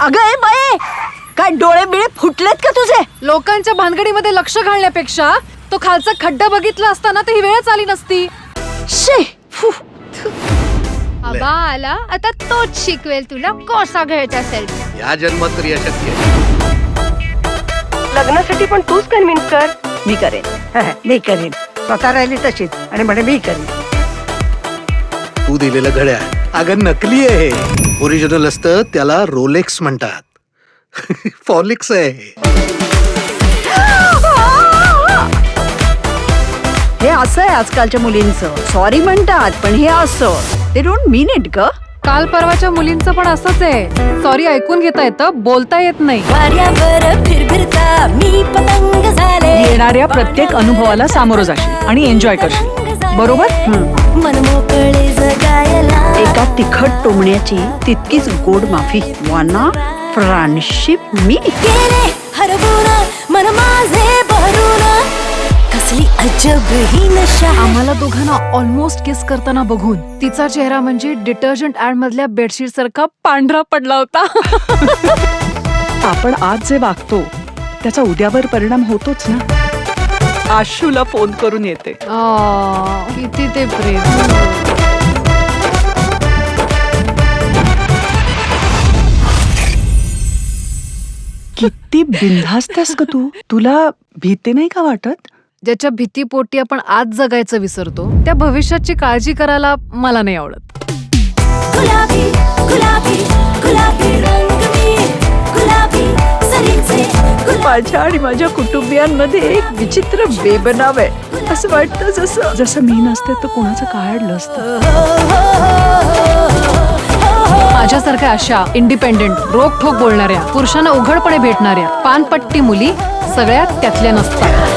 अगं ए बाई, काय डोळे बिळे फुटलेत का तुझे? लोकांच्या भानगडीमध्ये लक्ष घालण्यापेक्षा तो खालचा खड्डा बघितला असताना तर ही वेळच आली नसती. शी, फु. आबा आला आता तोच शिकवेल तुला कसा घ्यायचा असेल. या जन्मात तरी अशक्य आहे. लग्नासाठी पण तूच कन्व्हिन्स कर. मी करेन. मी करेन. स्वतः राहिली तशीच आणि म्हणे मी करेन. तू दिलेलं घड्याळ अगं नकली आहे. ओरिजिनल असतं त्याला रोलेक्स म्हणतात. फॉलिक्स आहे. हे असं आहे आजकालच्या मुलींचं. सॉरी म्हणतात पण हे असं. ते डोंट मीन इट ग. काल परवाच्या मुलींचं पण असंच आहे. सॉरी ऐकून घेता येतं, बोलता येत नाही. येणाऱ्या प्रत्येक अनुभवाला सामोरं जाशील आणि एन्जॉय करशील. बरोबर? एका तिखट टोमण्याची तितकीच गोड माफी. वाना फ्रेंडशिप मी आम्हाला दोघांना ऑलमोस्ट किस करताना बघून तिचा चेहरा म्हणजे डिटर्जंट ऍड मधल्या बेडशीट सारखा पांढरा पडला होता. आपण आज जे वागतो त्याचा उद्यावर परिणाम होतोच ना. आशूला फोन करून येते. किती ते प्रेम. किती बिनधास्त आहेस ग तू. तुला भीती नाही का वाटत? ज्याच्या भीतीपोटी आपण आज जगायचं विसरतो त्या भविष्याची काळजी करायला मला नाही आवडत. माझ्या आणि माझ्या कुटुंबियांमध्ये एक विचित्र बेबनाव आहे. असं वाटतं जसं मी नसते तर कोणाचं काय अडलं असतं. माझ्यासारख्या अशा इंडिपेंडेंट रोखठोक बोलणाऱ्या पुरुषांना उघडपणे भेटणाऱ्या पानपट्टी मुली सगळ्यात त्यातल्या नसतात.